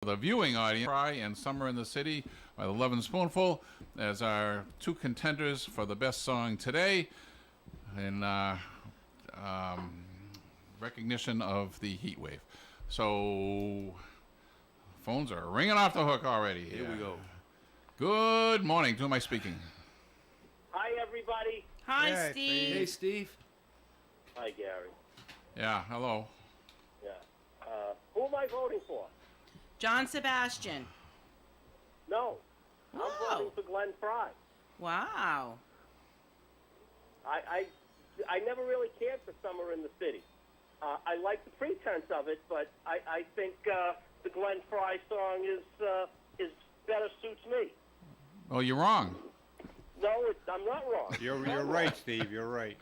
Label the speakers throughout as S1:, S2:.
S1: The viewing audience, Fry and Summer in the City by the Lovin' Spoonful as our two contenders for the best song today in recognition of the heat wave. So, phones are ringing off the hook already.
S2: Here we go.
S1: Good morning. To whom am I speaking?
S3: Hi, everybody.
S4: Hi, Steve.
S2: Hey, Steve.
S3: Hi, Gary.
S1: Yeah, hello.
S3: Yeah. Who am I voting for?
S4: John Sebastian.
S3: No. I'm
S4: Wow.
S3: voting for Glenn Fry.
S4: Wow.
S3: I never really cared for Summer in the City. I like the pretense of it, but I think the Glenn Fry song is better suits me.
S1: Oh, you're wrong.
S3: No, I'm not wrong.
S5: You're right, Steve. You're right.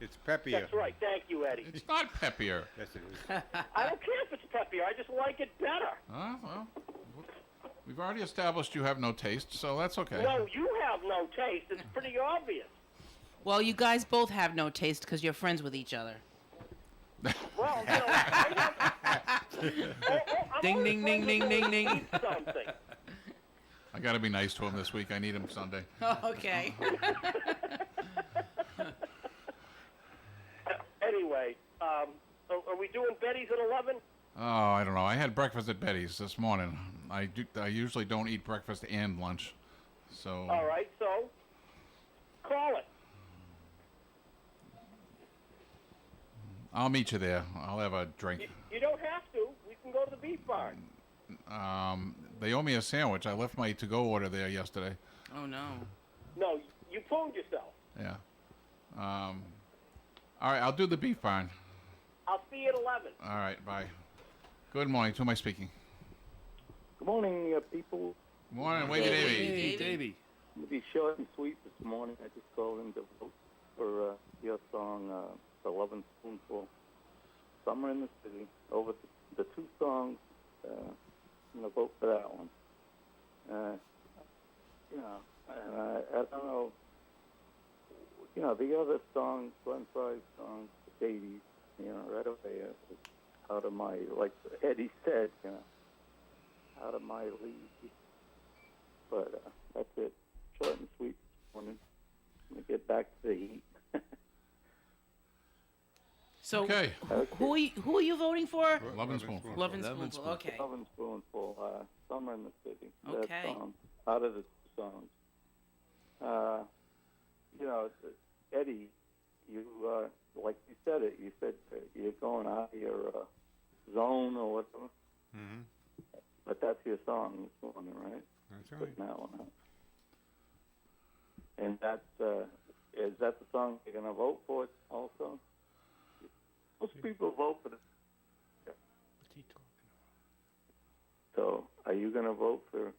S5: It's peppier.
S3: That's right. Thank you, Eddie.
S1: It's not peppier.
S5: Yes, it is.
S3: I don't care if it's peppier. I just like it better.
S1: Well, we've already established you have no taste, so that's okay.
S3: No, you have no taste. It's pretty obvious.
S4: Well, you guys both have no taste because you're friends with each other.
S3: Well, you know, I'm
S4: Ding,
S3: only
S4: ding, ding,
S3: friends
S4: ding,
S3: with
S4: ding,
S3: those
S4: ding.
S3: who eat Something.
S1: I got to be nice to him this week. I need him Sunday.
S4: Oh, okay.
S3: Anyway, are we doing Betty's at 11?
S1: Oh, I don't know. I had breakfast at Betty's this morning. I usually don't eat breakfast and lunch, so.
S3: All right, so call it.
S1: I'll meet you there. I'll have a drink.
S3: You don't have to. We can go to the beef barn.
S1: They owe me a sandwich. I left my to-go order there yesterday.
S4: Oh, no.
S3: No, you fooled yourself.
S1: Yeah. All right, I'll do the beef barn.
S3: I'll see you at 11.
S1: All right, bye. Good morning. To whom am I speaking?
S6: Good morning, people.
S1: Morning, Wavy
S4: Hey,
S1: Davy.
S2: Hey, Davey.
S6: I'm going to be short and sweet this morning. I just called in to vote for your song, The Lovin' Spoonful, Summer in the City. Over the two songs, I'm going to vote for that one. You know, and I don't know, you know, the other songs, Glenn Fry's songs, the 80s, you know, right away, it's out of my, like Eddie said, you know, out of my league. But that's it. Short and sweet this morning. I'm going to get back to the heat.
S4: So,
S1: Okay.
S4: who are you voting for?
S1: Lovin' Spoonful.
S4: Lovin'
S2: Lovin'
S4: Spoonful. Okay.
S6: Lovin' Spoonful, Summer in the City.
S4: Okay.
S6: That song, out of the two songs. You know, Eddie, you, like you said it, you said you're going out of your zone or whatever.
S5: Mm-hmm.
S6: But that's your song this morning, right?
S5: That's
S6: Putting
S5: right.
S6: that one out. And that's, is that the song you're going to vote for also? Most people vote for the.
S2: What's he talking
S6: So, are you going to vote for?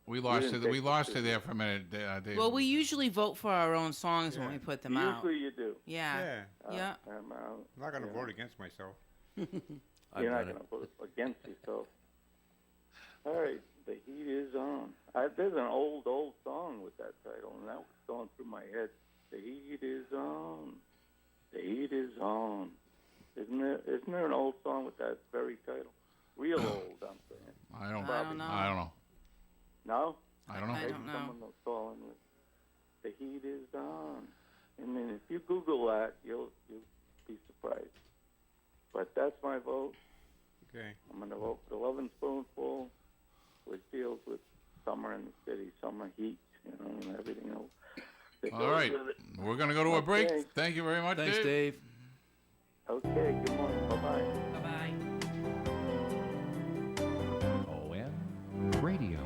S1: We lost
S6: didn't
S1: you. We
S6: take
S1: lost
S6: the-
S1: you there for a minute, Dave.
S4: Well, we usually vote for our own songs when we put them out.
S6: Usually you do.
S4: Yeah.
S5: Yeah.
S4: Yeah.
S6: I'm
S5: not going to
S6: yeah.
S5: vote against myself.
S6: You're not
S2: done
S6: going to vote against yourself. All right, the heat is on. There's an old song with that title, and that was going through my head. The heat is on. The heat is on. Isn't there an old song with that very title? Real old, I'm saying.
S1: I don't
S4: know.
S1: I don't know.
S6: No?
S1: I don't know.
S4: I
S6: Maybe
S4: don't know.
S6: someone will call in with the heat is on. And then if you Google that, you'll be surprised. But that's my vote.
S5: Okay.
S6: I'm going to vote for the Lovin' Spoonful, which deals with summer in the city, summer heat, you know, and everything else. that
S1: All
S6: goes
S1: right.
S6: with it.
S1: We're going to go to a break.
S6: Okay.
S1: Thank you very much,
S2: Thanks,
S1: Dave.
S2: Dave.
S6: Okay, good morning. Bye-bye.
S4: Bye-bye.
S7: OM Radio.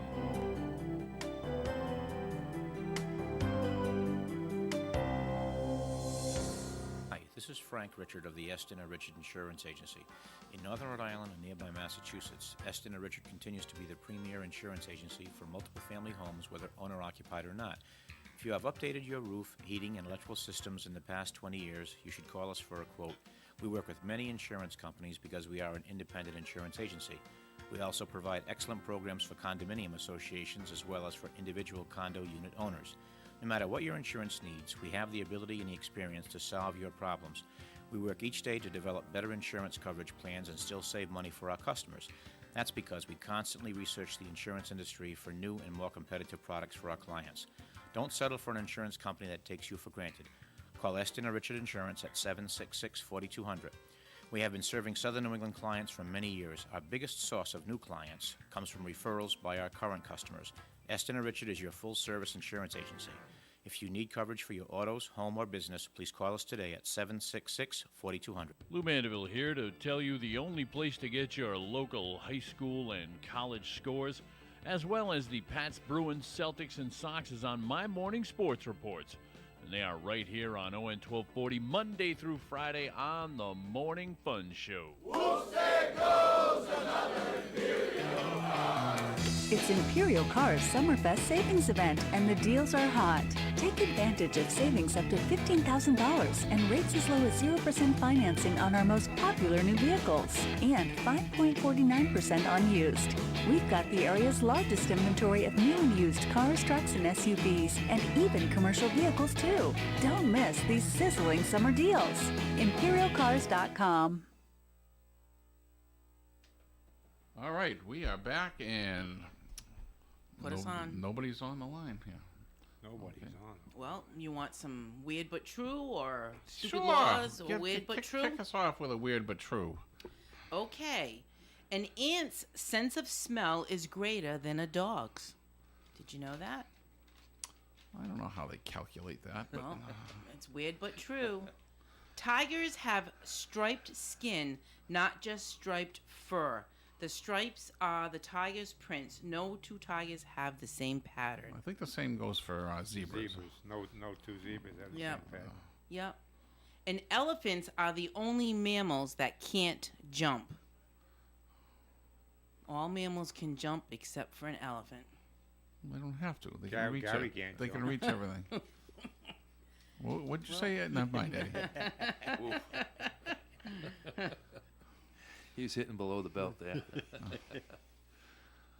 S8: Hi, this is Frank Richard of the Eston and Richard Insurance Agency. In Northern Rhode Island and nearby Massachusetts, Eston and Richard continues to be the premier insurance agency for multiple family homes, whether owner-occupied or not. If you have updated your roof, heating, and electrical systems in the past 20 years, you should call us for a quote. We work with many insurance companies because we are an independent insurance agency. We also provide excellent programs for condominium associations as well as for individual condo unit owners. No matter what your insurance needs, we have the ability and the experience to solve your problems. We work each day to develop better insurance coverage plans and still save money for our customers. That's because we constantly research the insurance industry for new and more competitive products for our clients. Don't settle for an insurance company that takes you for granted. Call Eston or Richard Insurance at 766-4200. We have been serving Southern New England clients for many years. Our biggest source of new clients comes from referrals by our current customers. Eston or Richard is your full-service insurance agency. If you need coverage for your autos, home, or business, please call us today at 766-4200.
S2: Lou Mandeville here to tell you the only place to get your local high school and college scores, as well as the Pats, Bruins, Celtics, and Sox, is on my morning sports reports. And they are right here on ON 1240, Monday through Friday on the Morning Fun Show.
S9: It's Imperial Cars Summerfest Savings Event, and the deals are hot. Take advantage of savings up to $15,000 and rates as low as 0% financing on our most popular new vehicles and 5.49% on used. We've got the area's largest inventory of new and used cars, trucks, and SUVs, and even commercial vehicles too. Don't miss these sizzling summer deals. ImperialCars.com.
S1: All right, we are back, and
S4: Put us on.
S1: Nobody's on the line here.
S5: Nobody's on.
S4: Well, you want some weird but true, or stupid
S1: Sure.
S4: laws, or weird but
S1: kick,
S4: true?
S1: Kick us off with a weird but true.
S4: Okay. An ant's sense of smell is greater than a dog's. Did you know that?
S1: I don't know how they calculate that, but
S4: Well, it's weird but true. Tigers have striped skin, not just striped fur. The stripes are the tiger's prints. No two tigers have the same pattern.
S1: I think the same goes for zebras.
S5: Zebras. No two zebras have the
S4: Yep.
S5: same pattern.
S4: Yep. And elephants are the only mammals that can't jump. All mammals can jump except for an elephant.
S1: They don't have to. They
S5: Gary-
S1: can reach.
S5: Gary can't
S1: they can
S5: jump.
S1: reach everything. What'd you say? Never mind, Eddie.
S10: He's hitting below the belt there.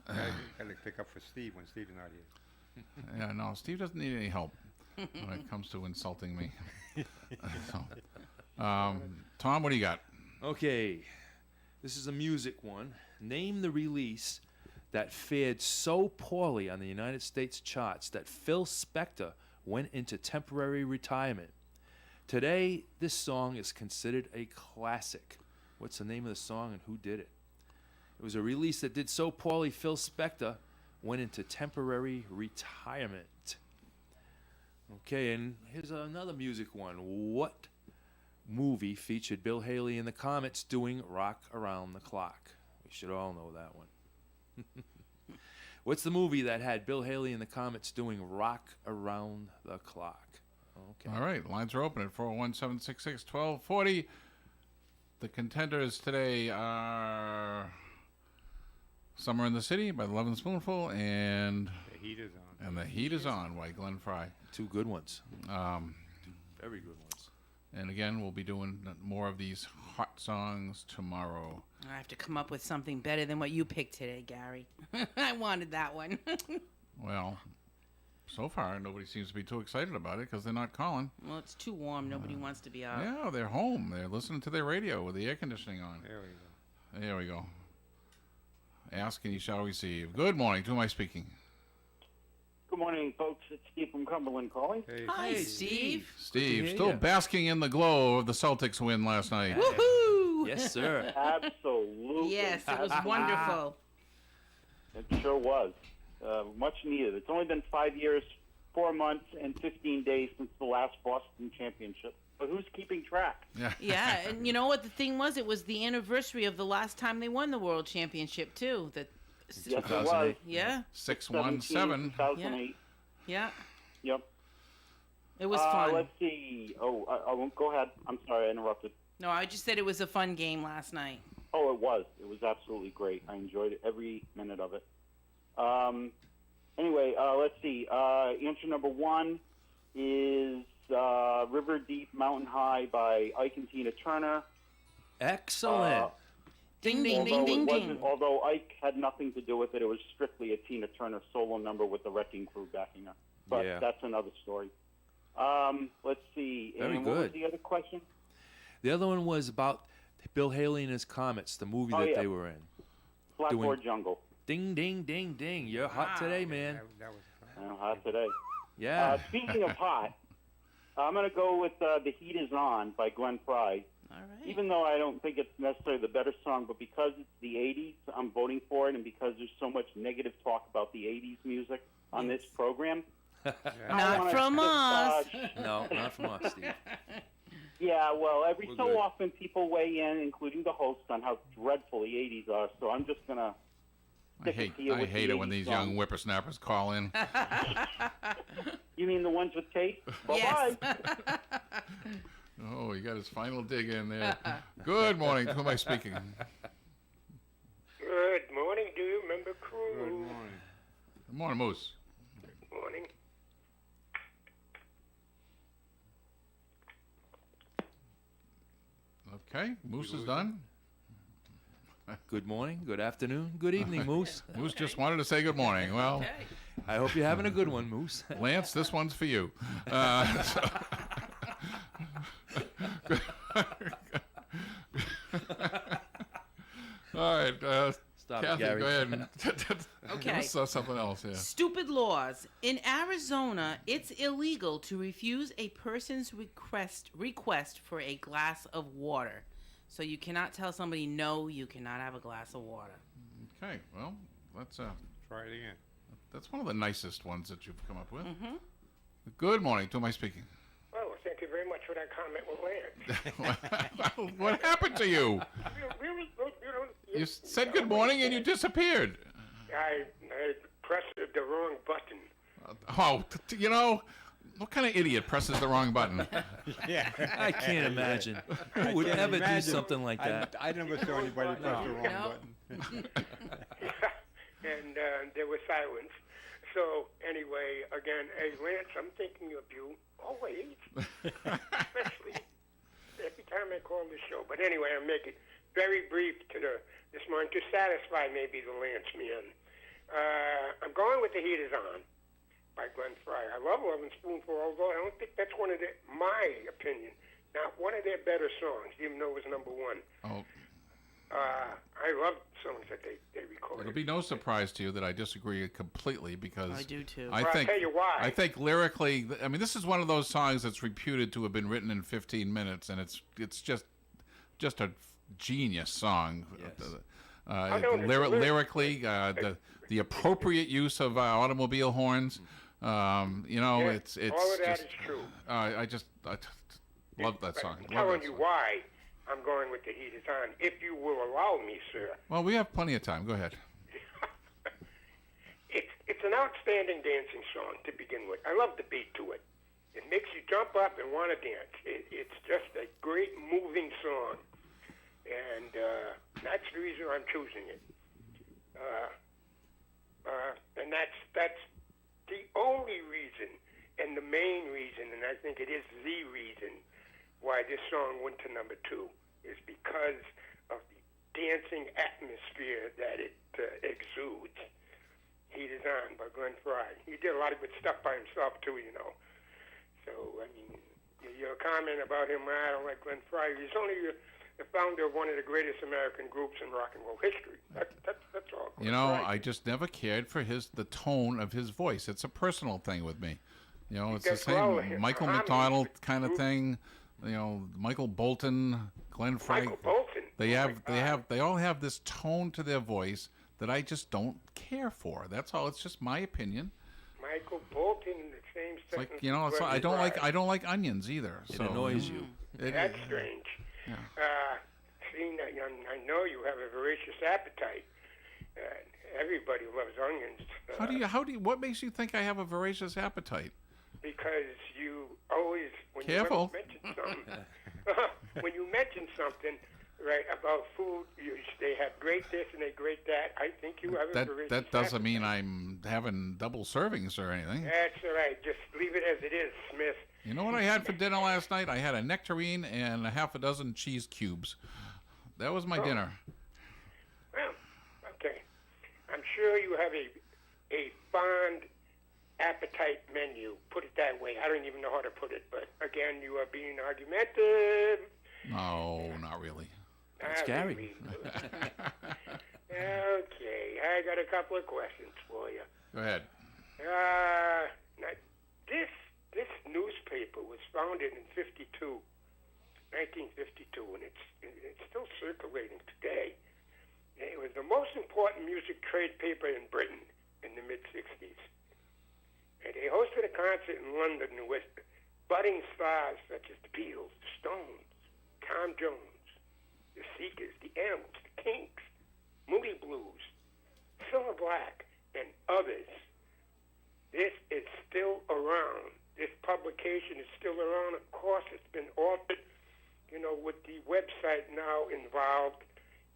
S5: Gotta pick up for Steve when Steve's not here.
S1: Yeah, no, Steve doesn't need any help when it comes to insulting me. So, Tom, what do you got?
S10: Okay, this is a music one. Name the release that fared so poorly on the United States charts that Phil Spector went into temporary retirement. Today, this song is considered a classic. What's the name of the song and who did it? It was a release that did so poorly, Phil Spector went into temporary retirement. Okay, and here's another music one. What movie featured Bill Haley and the Comets doing Rock Around the Clock? We should all know that one. What's the movie that had Bill Haley and the Comets doing Rock Around the Clock? Okay.
S1: All right, lines are open at 401-766-1240. The contenders today are Summer in the City by the Lovin' Spoonful and
S5: The heat is on.
S1: The Heat is On by Glenn Fry.
S10: Two good ones.
S1: Um,
S10: Very good ones.
S1: and again, we'll be doing more of these hot songs tomorrow.
S4: I have to come up with something better than what you picked today, Gary. I wanted that one.
S1: Well, so far, nobody seems to be too excited about it because they're not calling.
S4: Well, it's too warm. Nobody wants to be out.
S1: Yeah, they're home. They're listening to their radio with the air conditioning on.
S5: There we go.
S1: There we go. Ask and you shall receive. Good morning. To whom am I speaking?
S6: Good morning, folks. It's Steve from Cumberland calling.
S5: Hey,
S4: Hi, Steve.
S1: Steve,
S10: hear
S1: still
S10: ya.
S1: basking in the glow of the Celtics win last night.
S4: Woohoo!
S10: Yes, sir.
S6: Absolutely.
S4: Yes, it was wonderful.
S6: It sure was. Much needed. It's only been 5 years, 4 months, and 15 days since the last Boston championship. But who's keeping track?
S1: Yeah.
S4: Yeah, and you know what the thing was? It was the anniversary of the last time they won the World Championship, too. That,
S6: Yes, it was.
S4: yeah,
S1: 617.
S6: 2008.
S4: yeah.
S6: Yep.
S4: It was fun.
S6: Let's see. Oh, I won't go ahead. I'm sorry, I interrupted.
S4: No, I just said it was a fun game last night.
S6: Oh, it was. It was absolutely great. I enjoyed every minute of it. Anyway, let's see. Answer number one is River Deep, Mountain High by Ike and Tina Turner.
S10: Excellent.
S4: Ding, ding, ding,
S6: Although
S4: ding,
S6: it
S4: ding.
S6: wasn't, although Ike had nothing to do with it, it was strictly a Tina Turner solo number with the Wrecking Crew backing her. But
S10: Yeah.
S6: that's another story. Let's see.
S10: Very
S6: and what was
S10: good.
S6: the other question?
S10: The other one was about Bill Haley and his Comets, the movie
S6: Oh,
S10: that
S6: yeah.
S10: they were in.
S6: Blackboard Jungle.
S10: Ding, ding, ding, ding. You're hot today, man.
S5: That was
S6: I'm hot today.
S10: Yeah.
S6: Speaking of hot, I'm going to go with The Heat Is On by Glenn Frey.
S4: All right.
S6: Even though I don't think it's necessarily the better song, but because it's the 80s, I'm voting for it, and because there's so much negative talk about the 80s music on this program. I
S4: Not
S6: wanna
S4: from
S6: just,
S4: us.
S10: No, not from us, Steve.
S6: Yeah, well, every
S10: We're
S6: so
S10: good.
S6: often people weigh in, including the host, on how dreadful the 80s are, so I'm just going to
S1: I hate it when these young whippersnappers call in.
S6: You mean the ones with tape?
S4: Yes.
S6: Bye-bye.
S1: Oh, he got his final dig in there. Good morning. Who am I speaking?
S11: Good morning. Do you remember Crew?
S5: good morning.
S1: Good morning, Moose.
S11: Morning.
S1: Okay, Moose is done.
S10: Good morning, good afternoon, good evening, Moose.
S1: Moose just wanted to say good morning. Well,
S10: I hope you're having a good one, Moose.
S1: Lance, this one's for you. All right,
S10: Stop it,
S1: Kathy,
S10: Gary.
S1: go ahead and
S4: Okay.
S1: give us something else here.
S4: Stupid laws. In Arizona, it's illegal to refuse a person's request for a glass of water. So you cannot tell somebody, no, you cannot have a glass of water.
S1: Okay, well, that's
S5: Try it again.
S1: that's one of the nicest ones that you've come up with. Good morning. To whom am I speaking?
S11: Well, thank you very much for that comment with Lance.
S1: What happened to you?
S11: Really,
S1: You said good morning and you disappeared.
S11: I pressed the wrong button.
S1: Oh, you know, what kind of idiot presses the wrong button?
S5: Yeah.
S10: I can't imagine. Who would
S5: can't
S10: ever do
S5: imagine.
S10: something like that?
S5: I never saw anybody press the wrong
S4: No.
S5: button.
S11: And there was silence. So, anyway, again, hey, Lance, I'm thinking of you always. Especially every time I call the show. But anyway, I'll make it very brief this morning to satisfy maybe the Lance man. I'm going with The Heat Is On by Glenn Frey. I love Lovin' Spoonful, although I don't think that's my opinion, not one of their better songs, even though it was number one.
S1: Oh,
S11: I love songs that they recorded.
S1: it'll be no surprise to you that I disagree completely because
S4: I do too.
S1: I
S11: Well, I'll
S1: think
S11: tell you why.
S1: I think lyrically, I mean, this is one of those songs that's reputed to have been written in 15 minutes, and it's just a genius song.
S10: Yes.
S11: know,
S1: Lyrically, the appropriate use of automobile horns. You know,
S11: Yeah,
S1: it's
S11: all of that
S1: just,
S11: is true.
S1: I love that
S11: But
S1: song.
S11: I'm
S1: Love
S11: telling
S1: that
S11: you
S1: song.
S11: why I'm going with The Heat Is On, if you will allow me, sir.
S1: Well, we have plenty of time. Go ahead.
S11: It's an outstanding dancing song to begin with. I love the beat to it. It makes you jump up and want to dance. It's just a great moving song, and that's the reason I'm choosing it. And that's the only reason and the main reason, and I think it is the reason why this song went to number 2, is because of the dancing atmosphere that it exudes. Heat Is On by Glenn Frey. He did a lot of good stuff by himself too, you know. So, I mean, your comment about him, I don't like Glenn Frey. He's only the founder of one of the greatest American groups in rock and roll history. That's all.
S1: You know,
S11: Glenn Frey.
S1: I just never cared for the tone of his voice. It's a personal thing with me. You know, it's the
S11: Because, well,
S1: same Michael
S11: harmony
S1: McDonald
S11: with
S1: kind of
S11: group-
S1: thing. You know, Michael Bolton, Glenn Frey.
S11: Michael Bolton.
S1: They
S11: Oh,
S1: have
S11: my
S1: they all have this tone to their voice that I just don't care for. That's all. It's just my opinion.
S11: Michael Bolton in the same
S1: It's like,
S11: sentence.
S1: you know,
S11: as
S1: it's,
S11: Glenn
S1: I don't
S11: Frey.
S1: like onions either.
S10: It
S1: so,
S10: annoys you.
S11: That's strange.
S1: Yeah.
S11: Seeing that I know you have a voracious appetite. Everybody loves onions.
S1: How do you, what makes you think I have a voracious appetite?
S11: Because you always, when
S1: Careful.
S11: you mention something, when you mention something, right, about food, they have great this and they great that. I think you have a voracious
S1: That doesn't
S11: appetite.
S1: mean I'm having double servings or anything.
S11: That's all right. Just leave it as it is, Smith.
S1: You know what I had for dinner last night? I had a nectarine and a half a dozen cheese cubes. That was my dinner.
S11: Well, okay. I'm sure you have a fond appetite menu. Put it that way. I don't even know how to put it, but again, you are being argumentative.
S1: No, not really.
S10: It's Gary.
S11: Really. Okay, I got a couple of questions for you.
S1: Go ahead.
S11: Now, this newspaper was founded in 1952, and it's still circulating today. It was the most important music trade paper in Britain in the mid-'60s. And they hosted a concert in London with budding stars such as the Beatles, the Stones, Tom Jones, the Seekers, the Animals, the Kinks, Moody Blues, Cilla Black, and others. This is still around. This publication is still around. Of course, it's been altered, with the website now involved,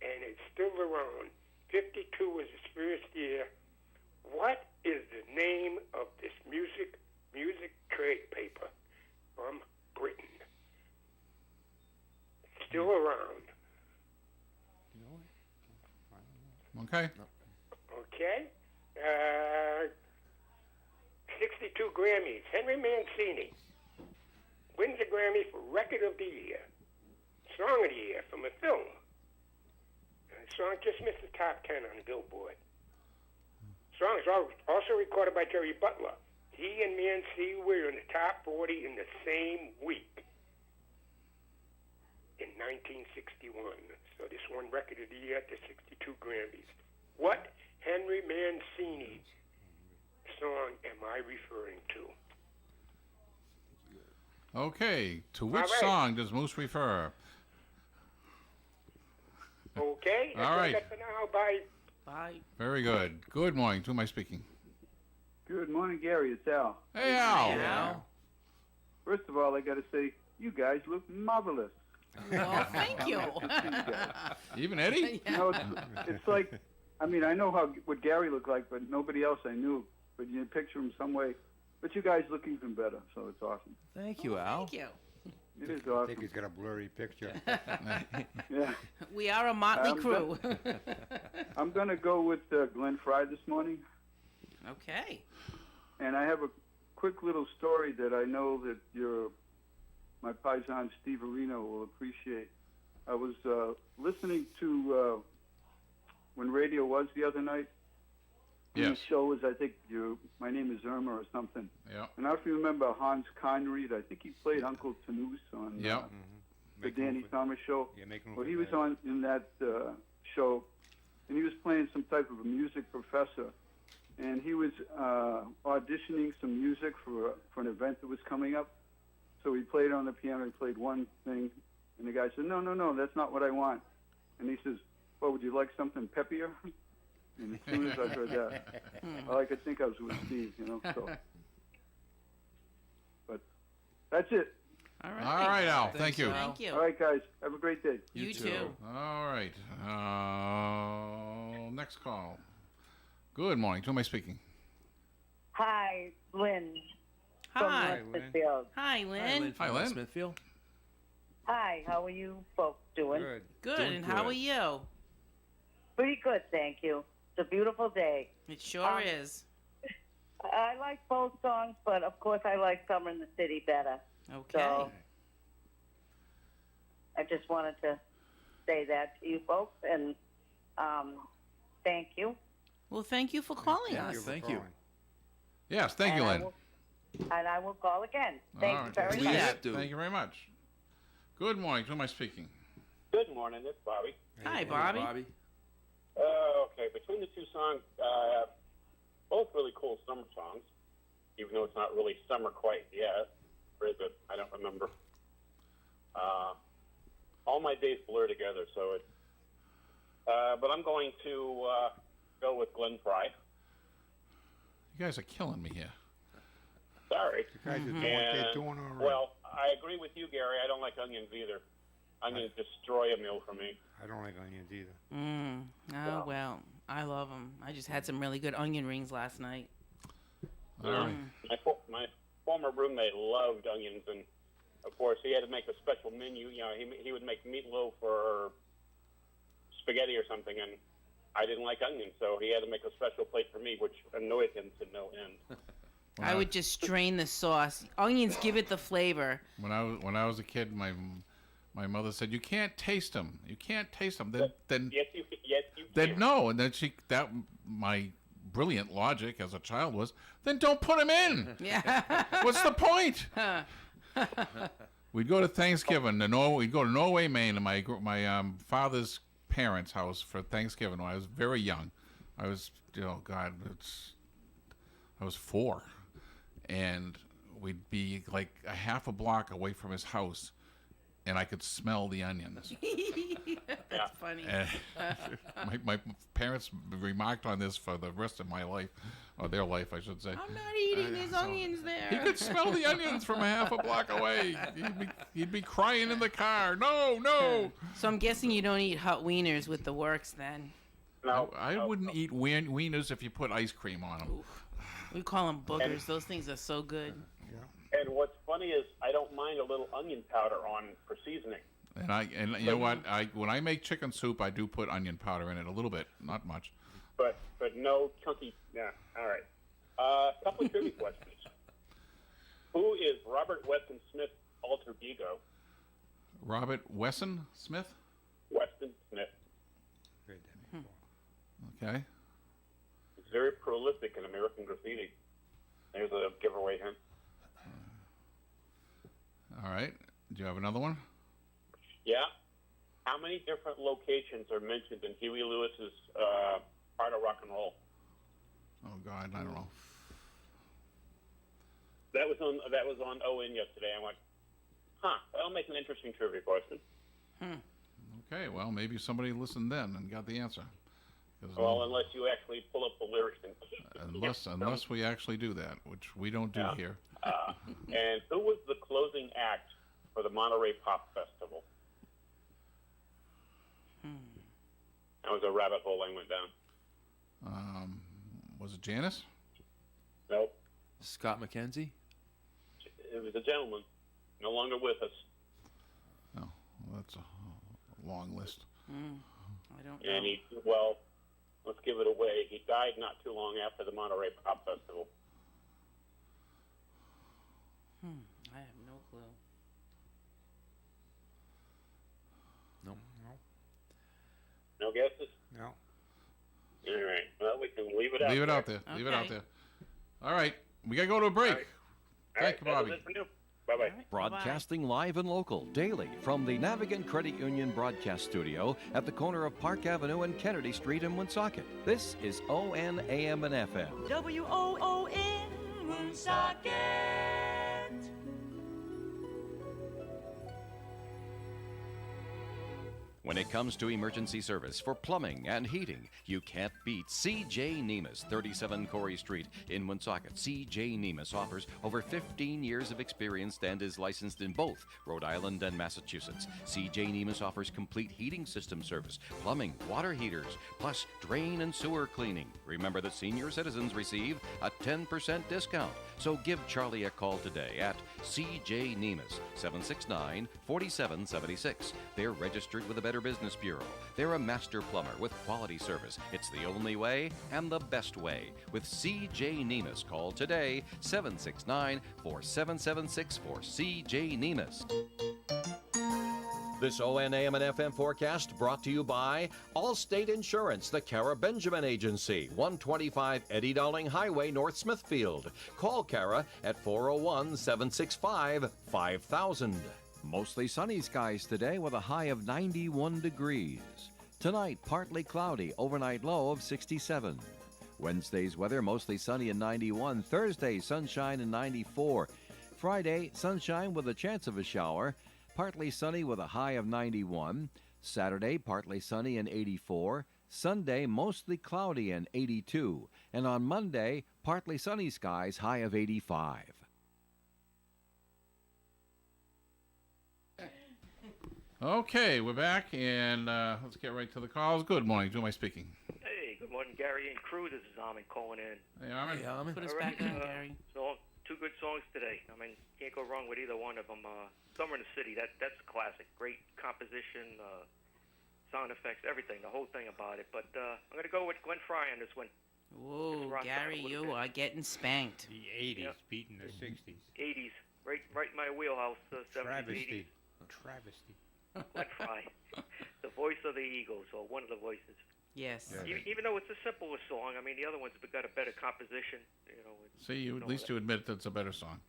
S11: and it's still around. 52 was its first year. What is the name of this music trade paper from Britain? Still around.
S1: Okay.
S11: Okay. 62 Grammys. Henry Mancini wins a Grammy for Record of the Year, Song of the Year from a film. The song just missed the top 10 on the Billboard. The song is also recorded by Jerry Butler. He and Mancini were in the top 40 in the same week in 1961. So this won Record of the Year at the 62 Grammys. What Henry Mancini song am I referring to?
S1: Okay. To which
S11: All right.
S1: song does Moose refer?
S11: Okay.
S1: All right.
S11: That's it for now. Bye.
S4: Bye.
S1: Very good. Good morning. To whom am I speaking?
S6: Good morning, Gary. It's Al.
S1: Hey, Al.
S4: Al.
S6: First of all, I got to say, you guys look marvelous.
S4: Well, thank you.
S1: Even Eddie?
S6: You know, it's like, I mean, I know what Gary looked like, but nobody else I knew. But you picture him some way. But you guys look even better, so it's awesome.
S10: Thank you, Al.
S4: Thank you.
S6: It is
S5: I
S6: awesome.
S5: think he's got a blurry picture.
S6: Yeah.
S4: We are a motley crew.
S6: I'm going to go with Glenn Fry this morning.
S4: Okay.
S6: And I have a quick little story that I know that my paisan Steve Areno will appreciate. I was listening to when radio was the other night.
S1: Yes.
S6: The show was, I think, My Name is Irma or something.
S1: Yeah.
S6: And I don't know if you remember Hans Conried. I think he played Uncle Tanous on
S1: Yeah.
S6: the Danny Thomas show.
S5: Yeah, making
S6: Well, he was on in that show, and he was playing some type of a music professor. And he was auditioning some music for an event that was coming up. So he played on the piano. He played one thing, and the guy said, "No, that's not what I want." And he says, "Well, would you like something peppier?" And as soon as I heard that, all I could think of was Steve, So, but that's it.
S4: All right.
S1: All right, Al. Thank you.
S4: Thank you.
S6: All right, guys. Have a great day.
S4: You too.
S1: All right. Next call. Good morning. To whom am I speaking?
S12: Hi, Lynn.
S4: Hi.
S12: From Smithfield.
S4: Hi, Lynn.
S1: Hi, Lynn.
S10: Smithfield.
S12: Hi, how are you folks doing?
S5: Good.
S4: Good.
S10: Doing
S4: And how
S10: good.
S4: are you?
S12: Pretty good, thank you. It's a beautiful day.
S4: It sure is.
S12: I like both songs, but of course I like Summer in the City better.
S4: Okay.
S12: So I just wanted to say that to you folks, and thank you.
S4: Well, thank you for calling us.
S10: Thank you.
S1: Yes. Thank you, Lynn.
S12: And I will call again. Thank
S1: All
S12: you
S1: right.
S12: very
S10: Please
S12: much.
S10: do.
S1: Thank you very much. Good morning. To whom am I speaking?
S13: Good morning, it's Bobby.
S4: Hi, Bobby.
S10: Bobby.
S13: Okay, between the two songs, both really cool summer songs, even though it's not really summer quite yet. Or is it? I don't remember. All my days blur together, so it's... but I'm going to go with Glenn Fry.
S1: You guys are killing me here.
S13: Sorry.
S5: You guys are doing what they're doing all right.
S13: Well, I agree with you, Gary. I don't like onions either. Onions destroy a meal for me.
S5: I don't like onions either.
S4: Oh, well, I love them. I just had some really good onion rings last night.
S1: All right.
S13: My former roommate loved onions, and of course he had to make a special menu. He would make meatloaf or spaghetti or something, and I didn't like onions, so he had to make a special plate for me, which annoyed him to no end.
S4: I would just strain the sauce. Onions give it the flavor.
S1: When I was a kid, my mother said, "You can't taste them. You can't taste them." Then
S13: Yes, you
S1: Then no, and then my brilliant logic as a child was, then don't put him in.
S4: Yeah.
S1: What's the point? We'd go to Thanksgiving. We'd go to Norway, Maine, to my father's parents' house for Thanksgiving when I was very young. I was, I was 4, and we'd be like a half a block away from his house, and I could smell the onions.
S4: That's funny.
S1: And my parents remarked on this for the rest of my life, or their life, I should say.
S4: I'm not eating these onions there.
S1: He could smell the onions from a half a block away. He'd be crying in the car. No.
S4: So I'm guessing you don't eat hot wieners with the works then.
S13: No,
S1: I wouldn't eat wieners if you put ice cream on them.
S4: We call them boogers. Those things are so good.
S13: And what's funny is I don't mind a little onion powder on for seasoning.
S1: And you know what? When I make chicken soup, I do put onion powder in it, a little bit, not much.
S13: But no chunky. Yeah. All right. A couple of trivia questions. Who is Robert Weston Smith's alter ego?
S1: Robert Wesson Smith?
S13: Weston Smith.
S1: Okay.
S13: He's very prolific in American graffiti. There's a giveaway hint.
S1: All right. Do you have another one?
S13: Yeah. How many different locations are mentioned in Huey Lewis's Art of Rock and Roll?
S1: Oh God, I don't know.
S13: That was on ON yesterday. I went, that'll make an interesting trivia question.
S1: Okay, well, maybe somebody listened then and got the answer.
S13: Well, unless you actually pull up the lyrics.
S1: Unless we actually do that, which we don't do here.
S13: And who was the closing act for the Monterey Pop Festival? That was a rabbit hole I went down.
S1: Was it Janice?
S13: Nope.
S10: Scott McKenzie?
S13: It was a gentleman, no longer with us.
S1: Oh, well, that's a long list.
S4: I don't know.
S13: And let's give it away. He died not too long after the Monterey Pop Festival.
S4: I have no clue.
S13: No guesses?
S5: No.
S13: All right. Well, we can leave it out.
S1: Leave it out there. Leave it out there. All right. We got to go to a break. Thank you, Bobby.
S13: Bye-bye.
S7: Broadcasting live and local daily from the Navigant Credit Union broadcast studio at the corner of Park Avenue and Kennedy Street in Woonsocket. This is ON AM and FM.
S14: WOON Woonsocket.
S7: When it comes to emergency service for plumbing and heating, you can't beat C.J. Nemus, 37 Corey Street in Woonsocket. C.J. Nemus offers over 15 years of experience and is licensed in both Rhode Island and Massachusetts. C.J. Nemus offers complete heating system service, plumbing, water heaters, plus drain and sewer cleaning. Remember that senior citizens receive a 10% discount. So give Charlie a call today at C.J. Nemus, 769-4776. They're registered with the Better Business Bureau. They're a master plumber with quality service. It's the only way and the best way. With C.J. Nemus, call today, 769-4776 for C.J. Nemus. This ON AM and FM forecast brought to you by Allstate Insurance, the Kara Benjamin Agency, 125 Eddie Dowling Highway, North Smithfield. Call Kara at 401-765-5000. Mostly sunny skies today with a high of 91 degrees. Tonight, partly cloudy, overnight low of 67. Wednesday's weather, mostly sunny and 91. Thursday, sunshine and 94. Friday, sunshine with a chance of a shower. Partly sunny with a high of 91. Saturday, partly sunny and 84. Sunday, mostly cloudy and 82. And on Monday, partly sunny skies, high of 85.
S1: Okay, we're back, and let's get right to the calls. Good morning. Who am I speaking?
S15: Hey, good morning, Gary and crew. This is Armin calling in.
S1: Hey, Armin.
S4: Put us
S15: All right,
S4: back on, Gary.
S15: So, two good songs today. I mean, can't go wrong with either one of them. Summer in the City, that's a classic. Great composition, sound effects, everything, the whole thing about it. But I'm going to go with Glenn Frey on this one.
S4: Whoa, Gary, you are getting spanked.
S5: The 80s beating the 60s.
S15: 80s, right in my wheelhouse, 70s, 80s.
S5: Travesty.
S15: Glenn Frey, the voice of the Eagles, or one of the voices.
S4: Yes.
S15: Even though it's a simpler song, I mean, the other one's got a better composition.
S1: See, at least you admit that's a better song.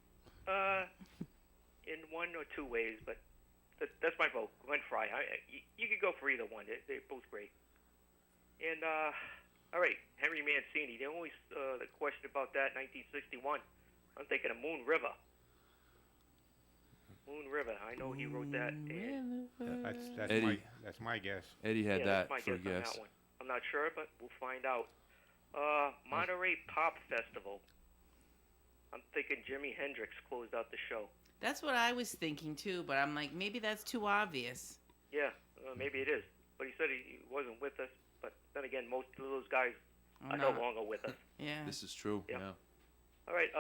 S15: In one or two ways, but that's my vote. Glenn Frey. You could go for either one. They're both great. And all right, Henry Mancini. The only the question about that 1961. I'm thinking of Moon River. Moon River. I know he wrote that. And
S5: That's my guess.
S10: Eddie had
S15: that's
S10: that
S15: my
S10: for a
S15: guess on
S10: guess.
S15: that one. I'm not sure, but we'll find out. Monterey Pop Festival. I'm thinking Jimi Hendrix closed out the show.
S4: That's what I was thinking too, but I'm like, maybe that's too obvious.
S15: Yeah, maybe it is. But he said he wasn't with us. But then again, most of those guys are no longer with us.
S4: Yeah.
S10: This is true.
S15: Yep.
S10: Yeah.
S15: All right.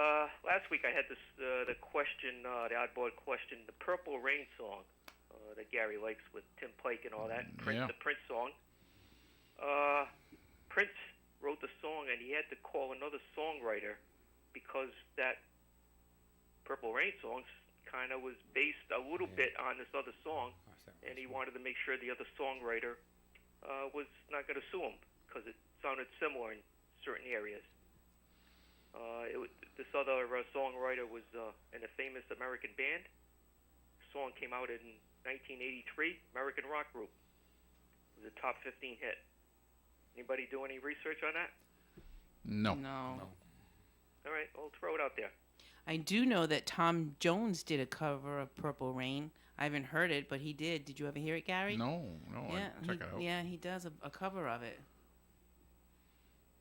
S15: Last week I had this the question, the oddball question, the Purple Rain song that Gary likes with Tim Pike and all that. Prince,
S1: Yeah.
S15: The Prince song. Prince wrote the song, and he had to call another songwriter because that Purple Rain song kind of was based a little bit on this other song, and he wanted to make sure the other songwriter was not going to sue him because it sounded similar in certain areas. This other songwriter was in a famous American band. The song came out in 1983, American rock group. It was a top 15 hit. Anybody do any research on that?
S1: No.
S15: All right, I'll throw it out there.
S4: I do know that Tom Jones did a cover of Purple Rain. I haven't heard it, but he did. Did you ever hear it, Gary?
S1: No.
S4: Yeah,
S1: Check it out.
S4: Yeah, he does a cover of it.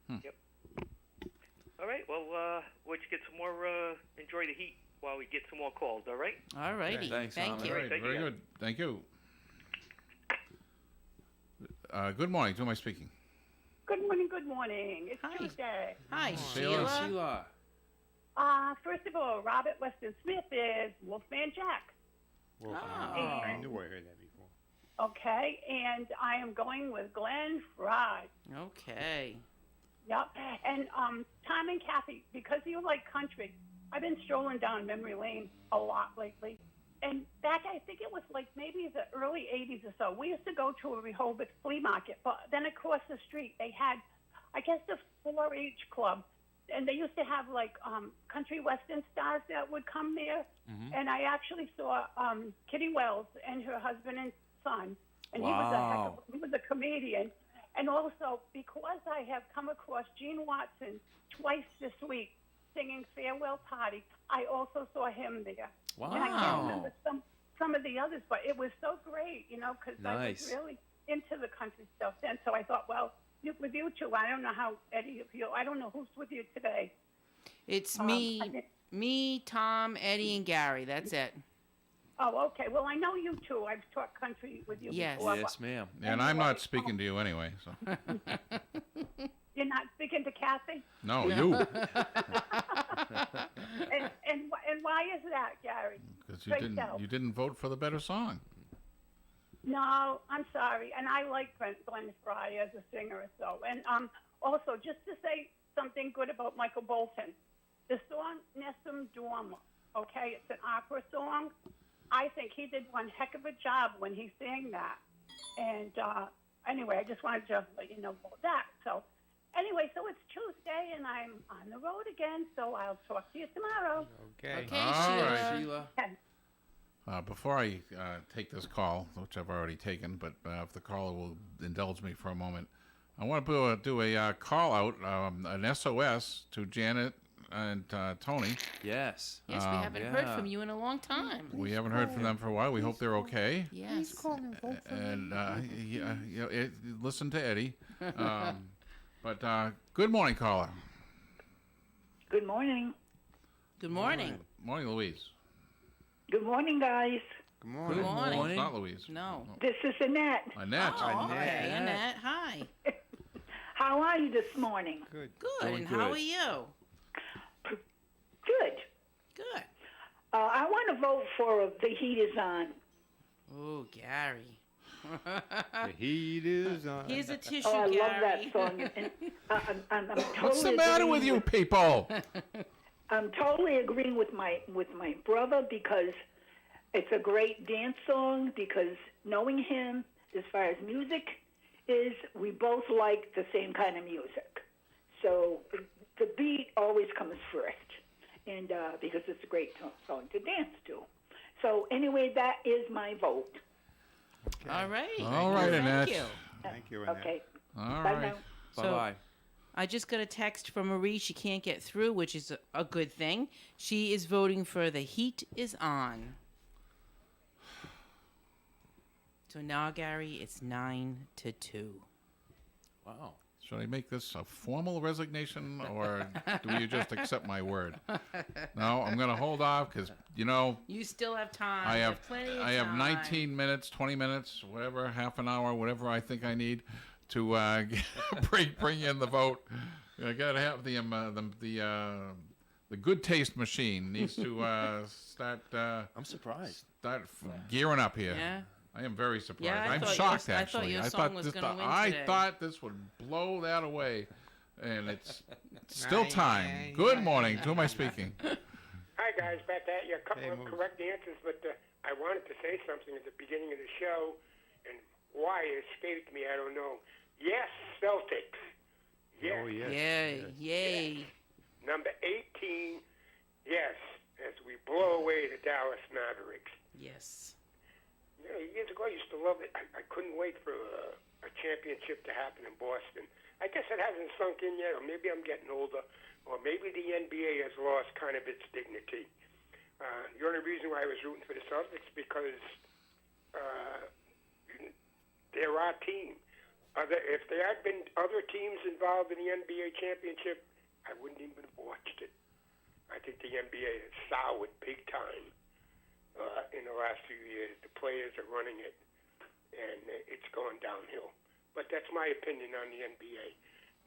S15: Yep. All right, well, we'll get some more, enjoy the heat while we get some more calls, all right?
S4: All righty.
S10: Thanks,
S4: Thank
S10: Tom.
S4: you.
S1: All right,
S15: Thank you,
S1: very
S15: guys.
S1: good. Thank you. Good morning. To whom am I speaking?
S16: Good morning, good morning. It's
S4: Hi.
S16: Tuesday.
S4: Hi,
S1: Sheila.
S10: Sheila.
S16: First of all, Robert Weston Smith is Wolfman Jack.
S5: Well,
S4: Oh.
S5: I knew I heard that before.
S16: Okay, and I am going with Glenn Frey.
S4: Okay.
S16: Yep. And Tom and Kathy, because you like country, I've been strolling down memory lane a lot lately. And back, I think it was like maybe the early 80s or so, we used to go to a Rehoboth flea market. But then across the street, they had, I guess, the 4-H club. And they used to have like country western stars that would come there.
S10: Mm-hmm.
S16: And I actually saw Kitty Wells and her husband and son. And
S10: Wow.
S16: he was a comedian. And also, because I have come across Gene Watson twice this week singing Farewell Party, I also saw him there.
S10: Wow.
S16: And I can't remember some of the others, but it was so great, because I
S10: Nice.
S16: was really into the country stuff then. So I thought, well, with you two, I don't know how, Eddie, if you, I don't know who's with you today.
S4: It's
S16: I
S4: me,
S16: did-
S4: Tom, Eddie, and Gary. That's it.
S16: Oh, okay. Well, I know you two. I've taught country with you
S4: Yes.
S16: before.
S10: Yes, ma'am.
S1: And I'm not speaking to you anyway. So
S16: You're not speaking to Kathy?
S1: no, you,
S16: And why is that, Gary?
S1: because
S16: Straight out.
S1: you didn't vote for the better song.
S16: No, I'm sorry. And I like Glenn Frey as a singer or so. And also, just to say something good about Michael Bolton, the song Nessun Dorma, okay, it's an opera song. I think he did one heck of a job when he sang that. And anyway, I just wanted to let you know about that. So anyway, so it's Tuesday, and I'm on the road again, so I'll talk to you tomorrow.
S5: Okay.
S4: Okay,
S1: All
S4: Sheila.
S1: right.
S10: Sheila.
S1: Before I take this call, which I've already taken, but if the caller will indulge me for a moment, I want to do a call out, an SOS to Janet and Tony.
S10: Yes.
S4: Yes, we haven't heard
S10: yeah.
S4: from you in a long time.
S1: We haven't heard from them for a while. We hope they're okay.
S4: Yes.
S1: And listen to Eddie. But good morning, caller.
S17: Good morning.
S4: Good morning.
S1: Morning, Louise.
S17: Good morning, guys.
S5: Good morning.
S4: Good morning.
S1: No, it's not Louise.
S4: No.
S17: This is Annette.
S1: Annette.
S4: Oh, okay, Annette. Hi.
S17: How are you this morning?
S5: Good.
S4: Good.
S10: Doing
S4: And how
S10: good.
S4: are you?
S17: Good.
S4: Good.
S17: I want to vote for The Heat Is On.
S4: Oh, Gary.
S5: The heat is on.
S4: Here's a tissue,
S17: Oh, I
S4: Gary.
S17: love that song. And, I'm totally
S1: What's the matter
S17: agreeing
S1: with you people?
S17: I'm totally agreeing with my brother because it's a great dance song. Because knowing him as far as music, is we both like the same kind of music. So the beat always comes first, and because it's a great song to dance to. So anyway, that is my vote.
S4: All right.
S1: All right, Annette.
S4: Thank you.
S5: Thank you, Annette.
S17: Okay.
S1: All
S17: Bye
S1: right.
S17: now.
S4: So-
S10: Bye-bye.
S4: I just got a text from Marie. She can't get through, which is a good thing. She is voting for The Heat is On. So now, Gary, it's 9-2.
S10: Wow.
S1: Should I make this a formal resignation, or do you just accept my word? No, I'm going to hold off because,
S4: You still have time.
S1: I
S4: You
S1: have
S4: plenty of
S1: I have
S4: time.
S1: 19 minutes, 20 minutes, whatever, half an hour, whatever I think I need to bring in the vote. I got to have the good taste machine needs to start.
S10: I'm surprised.
S1: Start gearing up here.
S4: Yeah.
S1: I am very surprised.
S4: Yeah, I
S1: I'm
S4: thought
S1: shocked,
S4: your- I thought
S1: actually.
S4: your
S1: I
S4: song
S1: thought
S4: was
S1: this.
S4: gonna win
S1: I
S4: today.
S1: thought this would blow that away, and it's still time. Good morning. To whom am I speaking?
S11: Hi, guys. Back at you. A couple
S5: Hey,
S11: of
S5: Moose.
S11: correct answers, but I wanted to say something at the beginning of the show, and why it escaped me, I don't know. Yes, Celtics. Yes.
S5: Oh, yes.
S4: Yay. Yay.
S11: Number 18, yes, as we blow away the Dallas Mavericks.
S4: Yes.
S11: Years ago, I used to love it. I couldn't wait for a championship to happen in Boston. I guess it hasn't sunk in yet, or maybe I'm getting older, or maybe the NBA has lost kind of its dignity. The only reason why I was rooting for the Celtics because they're our team. If there had been other teams involved in the NBA championship, I wouldn't even have watched it. I think the NBA has soured big time in the last few years. The players are running it, and it's going downhill. But that's my opinion on the NBA.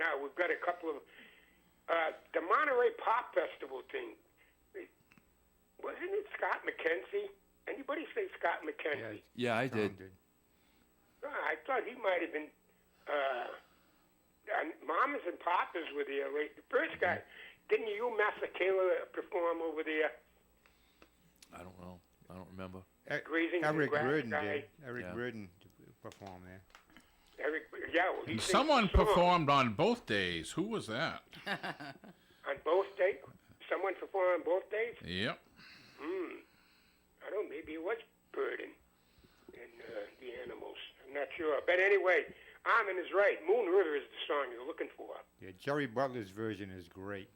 S11: Now, we've got a couple of... the Monterey Pop Festival thing, wasn't it Scott McKenzie? Anybody say Scott McKenzie?
S10: Yeah, I did.
S11: I thought he might have been... Mamas and Papas were there. The first guy, didn't you, Masakela, perform over there?
S10: I don't know. I don't remember.
S11: Grazing
S5: Eric
S11: grass
S5: Burden
S11: guy.
S5: did. Eric
S10: Yeah.
S5: Burden performed there.
S11: Eric, yeah, well, he
S1: And
S11: sings
S1: someone
S11: the song.
S1: performed on both days. Who was that?
S11: On both days? Someone performed on both days?
S1: Yep.
S11: I don't know, maybe it was Burden and the Animals. I'm not sure. But anyway, Armin is right. Moon River is the song you're looking for.
S5: Yeah, Jerry Butler's version is great.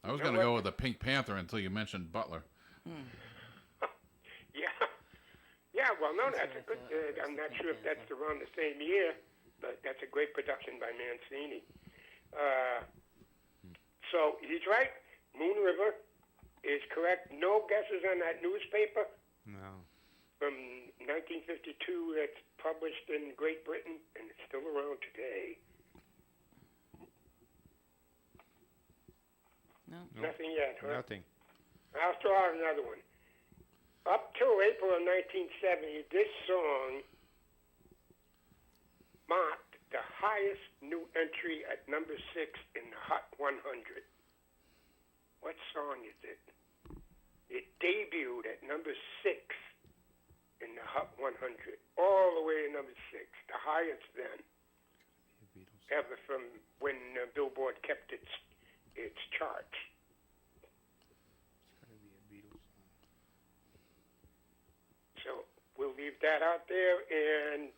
S1: I was going to go with the Pink Panther until you mentioned Butler.
S11: Yeah, well, no, that's a good... I'm not sure if that's around the same year, but that's a great production by Mancini. So he's right. Moon River is correct. No guesses on that newspaper
S5: No.
S11: from 1952 that's published in Great Britain, and it's still around today.
S4: No.
S11: Nothing yet, huh?
S5: Nothing.
S11: I'll throw out another one. Up till April of 1970, this song marked the highest new entry at number 6 in the Hot 100. What song is it? It debuted at number 6 in the Hot 100, all the way to number 6, the highest then ever from when Billboard kept its charts. So we'll leave that out there, and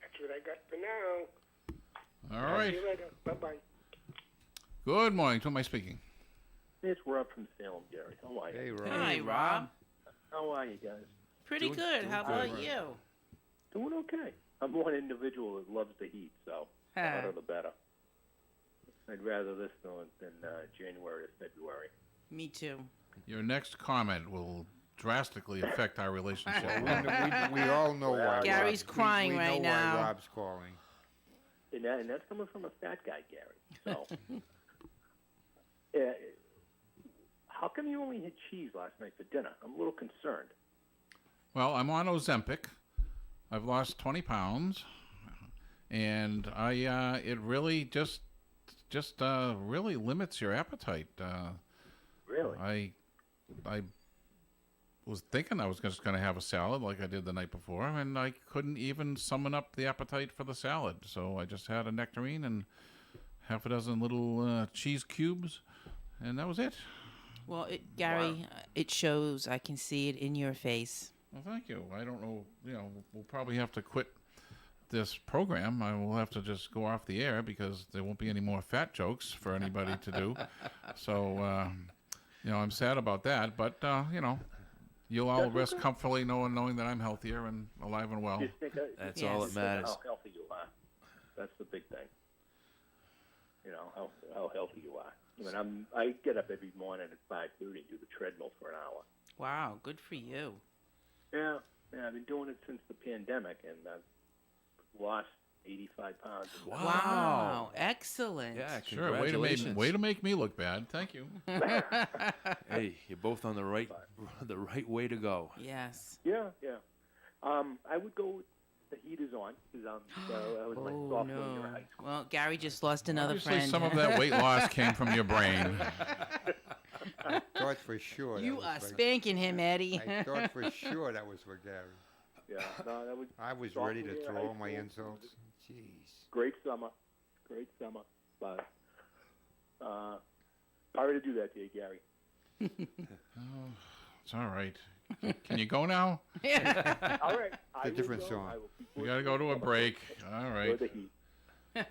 S11: that's what I got for now.
S1: All right.
S11: See you later. Bye-bye.
S1: Good morning. To whom am I speaking?
S18: It's Rob from Salem, Gary. How are you?
S5: Hey, Rob.
S4: Hi, Rob.
S18: How are you guys?
S4: Pretty good. How about you?
S18: Doing okay. I'm one individual that loves the heat, so the hotter the better. I'd rather this than January or February.
S4: Me too.
S1: Your next comment will drastically affect our relationship.
S5: we all know why.
S4: Gary's crying
S5: we
S4: right
S5: know
S4: now.
S5: why Rob's calling.
S18: And that's coming from a fat guy, Gary. So, how come you only had cheese last night for dinner? I'm a little concerned.
S1: Well, I'm on Ozempic. I've lost 20 pounds, and it really just really limits your appetite.
S18: Really?
S1: I was thinking I was just going to have a salad like I did the night before, and I couldn't even summon up the appetite for the salad. So I just had a nectarine and half a dozen little cheese cubes, and that was it.
S4: Well, Gary, it shows. I can see it in your face.
S1: Well, thank you. I don't know. We'll probably have to quit this program. I will have to just go off the air because there won't be any more fat jokes for anybody to do. So, I'm sad about that. But, you'll all rest comfortably knowing that I'm healthier and alive and well.
S10: That's all that matters.
S18: How healthy you are. That's the big thing. How healthy you are. I get up every morning at 5:30 and do the treadmill for an hour.
S4: Wow, good for you.
S18: Yeah, I've been doing it since the pandemic, and I've lost 85 pounds.
S4: Wow, excellent.
S10: Yeah,
S1: Sure,
S10: congratulations.
S1: way to make me look bad. Thank you.
S10: Hey, you're both on the right way to go.
S4: Yes.
S18: Yeah. I would go with the heat is on because I was my sophomore year of high school.
S4: Well, Gary just lost another
S1: Obviously,
S4: friend.
S1: some of that weight loss came from your brain.
S5: I thought for sure. that
S4: You
S5: was
S4: are
S5: for-
S4: spanking him, Eddie.
S5: I thought for sure that was for Gary.
S18: Yeah, no, that was.
S5: I was
S18: sophomore
S5: ready to
S18: year of
S5: throw
S18: high
S5: all my
S18: school.
S5: insults. Jeez.
S18: Great summer, but sorry to do that to you, Gary.
S1: Oh, it's all right. Can you go now?
S18: All right,
S5: It's a different song.
S1: We got to go to a break. All right.
S18: For the heat.
S1: I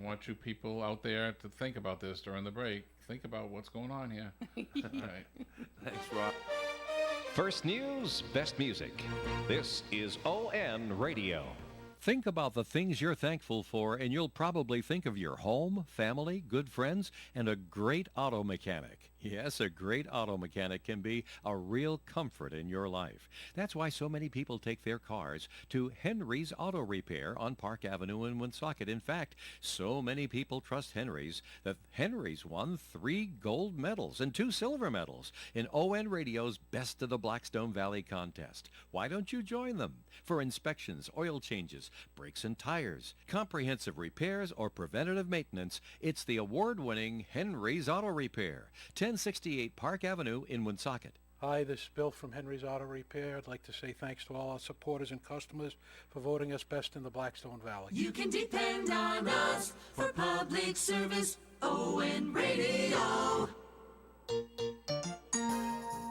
S1: want you people out there to think about this during the break. Think about what's going on here. All right.
S10: Thanks, Rob.
S19: First news, best music. This is ON Radio.
S7: Think about the things you're thankful for, and you'll probably think of your home, family, good friends, and a great auto mechanic. Yes, a great auto mechanic can be a real comfort in your life. That's why so many people take their cars to Henry's Auto Repair on Park Avenue in Woonsocket. In fact, so many people trust Henry's that Henry's won 3 gold medals and 2 silver medals in ON Radio's Best of the Blackstone Valley contest. Why don't you join them? For inspections, oil changes, brakes and tires, comprehensive repairs, or preventative maintenance, it's the award-winning Henry's Auto Repair, 1068 Park Avenue in Woonsocket.
S20: Hi, this is Bill from Henry's Auto Repair. I'd like to say thanks to all our supporters and customers for voting us best in the Blackstone Valley.
S14: You can depend on us for public service. ON Radio.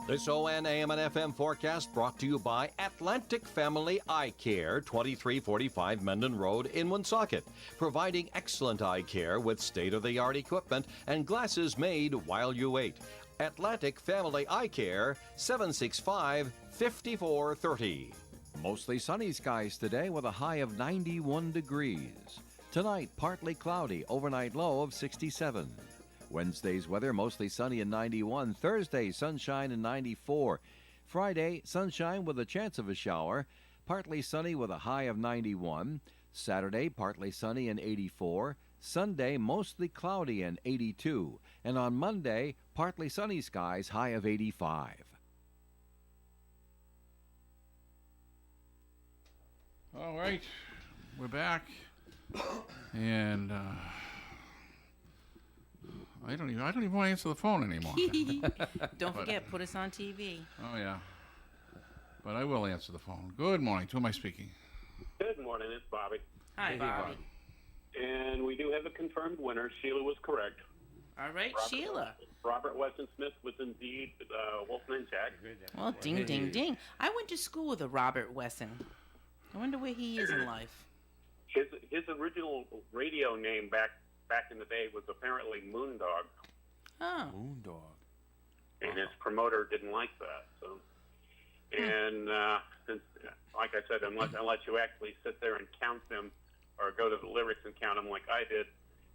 S7: This ON AM and FM forecast brought to you by Atlantic Family Eye Care, 2345 Mendon Road in Woonsocket, providing excellent eye care with state-of-the-art equipment and glasses made while you wait. Atlantic Family Eye Care, 765-5430. Mostly sunny skies today with a high of 91 degrees. Tonight, partly cloudy, overnight low of 67. Wednesday's weather, mostly sunny and 91. Thursday, sunshine and 94. Friday, sunshine with a chance of a shower. Partly sunny with a high of 91. Saturday, partly sunny and 84. Sunday, mostly cloudy and 82. And on Monday, partly sunny skies, high of 85.
S1: All right. We're back. And I don't even want to answer the phone anymore.
S4: Don't
S1: But-
S4: forget, put us on TV.
S1: Oh, yeah. But I will answer the phone. Good morning. To whom am I speaking?
S13: Good morning, it's Bobby.
S4: Hi, Bobby.
S13: And we do have a confirmed winner. Sheila was correct.
S4: All right, Sheila.
S13: Robert Weston Smith was indeed Wolfman Jack.
S4: Well, ding, ding, ding. I went to school with a Robert Wesson. I wonder where he is in life.
S13: His original radio name back in the day was apparently Moondog,
S4: Oh.
S10: Moondog.
S13: and his promoter didn't like that. So, and since, like I said, unless you actually sit there and count them, or go to the lyrics and count them like I did,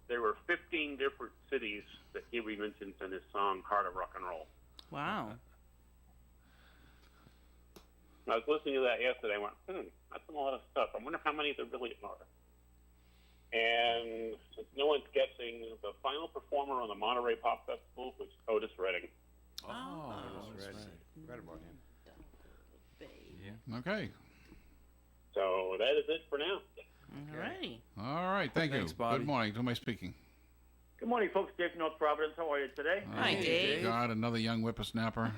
S13: there were 15 different cities that Huey mentions in his song "Heart of Rock and Roll."
S4: Wow.
S13: I was listening to that yesterday. I went, that's a lot of stuff. I wonder how many there really are. And since no one's guessing, the final performer on the Monterey Pop Festival was Otis Redding.
S10: Oh,
S5: Forgot about him.
S1: Okay.
S13: So that is it for now.
S4: All righty.
S1: All right. Thank
S10: Thanks,
S1: you.
S10: Bobby.
S1: Good morning. To whom am I speaking?
S21: Good morning, folks. Dave from North Providence. How are you today?
S4: Hi, Dave.
S1: God, another young whippersnapper.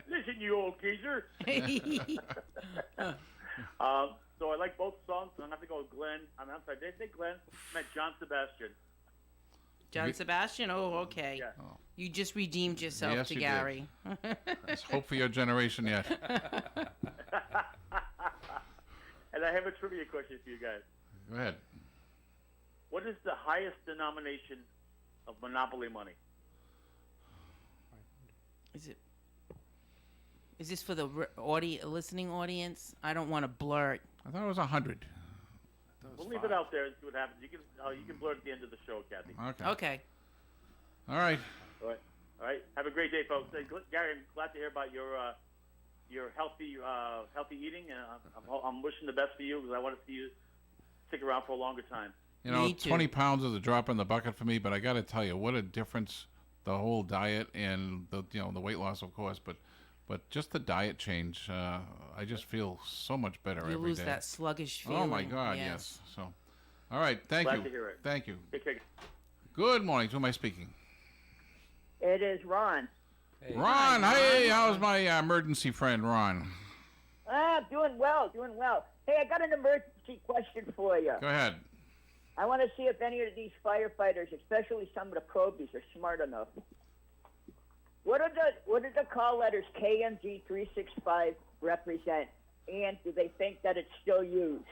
S21: Listen, you old geezer. So I like both songs. I'm going to have to go with Glenn. I'm sorry, did I say Glenn? I meant John Sebastian.
S4: John Sebastian? Oh, okay.
S21: Yeah.
S4: You just redeemed yourself
S1: Yes,
S4: to
S1: you did.
S4: Gary.
S1: There's hope for your generation yet.
S21: And I have a trivia question for you guys.
S1: Go ahead.
S21: What is the highest denomination of Monopoly money?
S4: Is this for the listening audience? I don't want to blurt.
S1: I thought it was 100.
S21: We'll leave it out there and see what happens. You can blurt at the end of the show, Kathy.
S4: Okay.
S1: All right.
S21: All right. Have a great day, folks. Hey, Gary, I'm glad to hear about your healthy eating, and I'm wishing the best for you because I want to see you stick around for a longer time.
S1: You know, 20 pounds is a drop in the bucket for me, but I got to tell you, what a difference the whole diet and the weight loss, of course, but just the diet change. I just feel so much better every day.
S4: You lose that sluggish feeling.
S1: Oh my God, yes. So, all right, thank
S21: Glad
S1: you.
S21: to hear it.
S1: Thank you.
S21: Take care.
S1: Good morning. To who am I speaking?
S12: It is Ron.
S1: Ron, hey, how's my emergency friend, Ron?
S12: Doing well. Hey, I got an emergency question for you.
S1: Go ahead.
S12: I want to see if any of these firefighters, especially some of the probies, are smart enough. What do the call letters KMG 365 represent? And do they think that it's still used?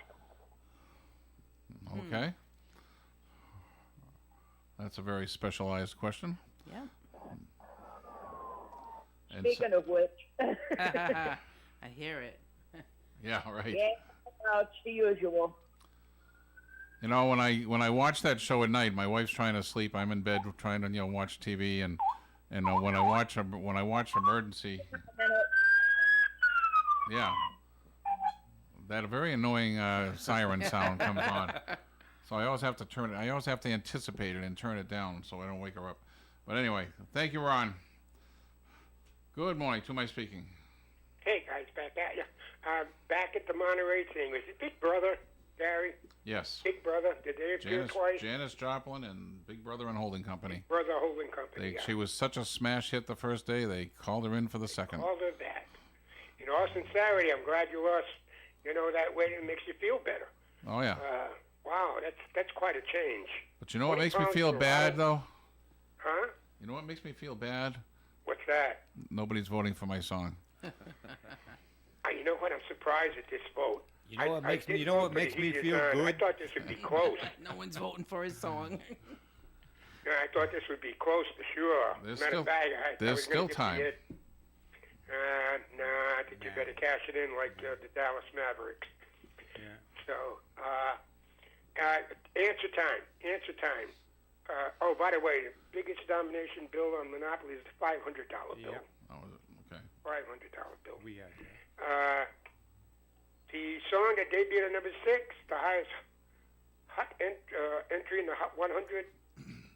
S1: Okay. That's a very specialized question.
S4: Yeah.
S1: And
S12: Speaking of which.
S4: I hear it.
S1: Yeah, right.
S12: Yeah, it's the usual.
S1: You know, when I watch that show at night, my wife's trying to sleep. I'm in bed trying to watch TV, and when I watch Emergency, yeah, that very annoying siren sound comes on. So I always have to turn it. I always have to anticipate it and turn it down so I don't wake her up. But anyway, thank you, Ron. Good morning. To whom am I speaking?
S11: Hey, guys, back at you. Back at the Monterey thing. Was it Big Brother, Gary?
S1: Yes.
S11: Big Brother. Did they appear twice?
S1: Janis Joplin and Big Brother and Holding Company.
S11: Brother Holding Company. Yeah.
S1: She was such a smash hit the first day, they called her in for the second.
S11: All of that. In all sincerity, I'm glad you lost, that weight. It makes you feel better.
S1: Oh, yeah.
S11: Wow, that's quite a change.
S1: But you know what makes me
S11: 20
S1: feel
S11: pounds
S1: bad,
S11: for a
S1: though?
S11: Huh?
S1: You know what makes me feel bad?
S11: What's that?
S1: Nobody's voting for my song.
S11: You know what? I'm surprised at this vote.
S5: You know what
S11: I
S5: makes me?
S11: did
S5: You know
S11: vote
S5: what
S11: for the
S5: makes me
S11: Heat
S5: feel
S11: Design. I
S5: good?
S11: thought this would be close.
S4: No one's voting for his song.
S11: Yeah, I thought this would be close for sure.
S1: There's
S11: Matter
S1: still-
S11: of fact, I
S1: there's
S11: was
S1: still
S11: gonna give
S1: time.
S11: you it. I think you better cash it in like the Dallas Mavericks.
S5: Yeah.
S11: So, answer time. Oh, by the way, the biggest domination bill on Monopoly is the $500 bill.
S5: Yeah.
S1: Oh, okay.
S11: $500 bill.
S5: We had that.
S11: The song that debuted at number 6, the highest entry in the Hot 100,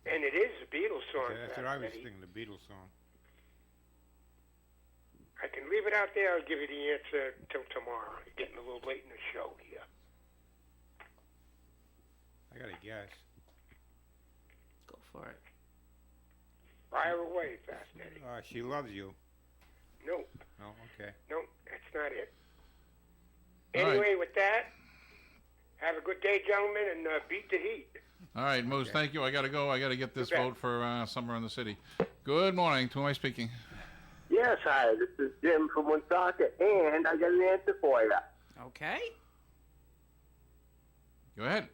S11: and it is a Beatles song.
S5: That's what I was thinking, the Beatles song.
S11: I can leave it out there. I'll give you the answer till tomorrow. It's getting a little late in the show here.
S5: I got to guess.
S4: Go for it.
S11: Fire away, Fast Eddie.
S5: She loves you.
S11: Nope.
S5: Oh, okay.
S11: Nope, that's not it.
S1: All right.
S11: Anyway, with that, have a good day, gentlemen, and beat the heat.
S1: All right, Moose, thank you. I got to go. I got to get this
S11: You bet.
S1: vote for Summer in the City. Good morning. To whom am I speaking?
S3: Yes, hi. This is Jim from Woonsocket, and I got an answer for you.
S4: Okay.
S1: Go ahead.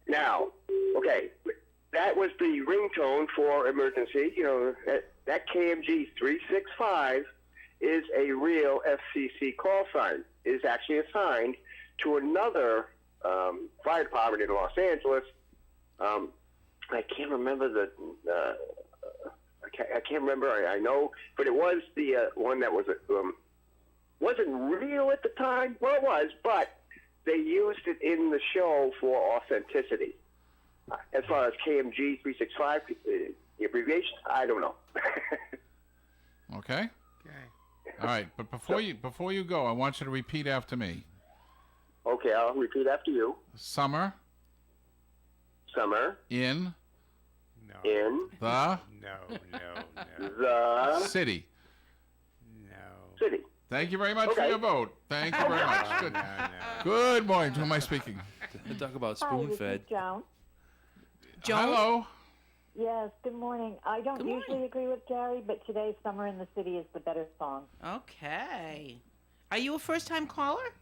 S3: Now, okay, that was the ringtone for Emergency. That KMG 365 is a real FCC call sign. It is actually assigned to another fire department in Los Angeles. I can't remember I can't remember. I know, but it was the one that was wasn't real at the time. Well, it was, but they used it in the show for authenticity. As far as KMG 365, the abbreviation, I don't know.
S1: Okay.
S5: Okay.
S1: All right, but before you go, I want you to repeat after me.
S3: Okay, I'll repeat after you.
S1: Summer
S3: summer
S1: in
S3: in
S1: the
S3: the
S1: city.
S3: city.
S1: Thank you very much for
S3: Okay.
S1: your vote. Thank you very much. Good, Good morning. To whom am I speaking?
S10: Talk about
S8: Hi,
S10: spoon
S8: this
S10: fed.
S8: is Joan.
S1: Hello.
S8: Yes, good morning. I don't usually agree with Gary, but today Summer in the City is the better song.
S4: Okay. Are you a first-time caller?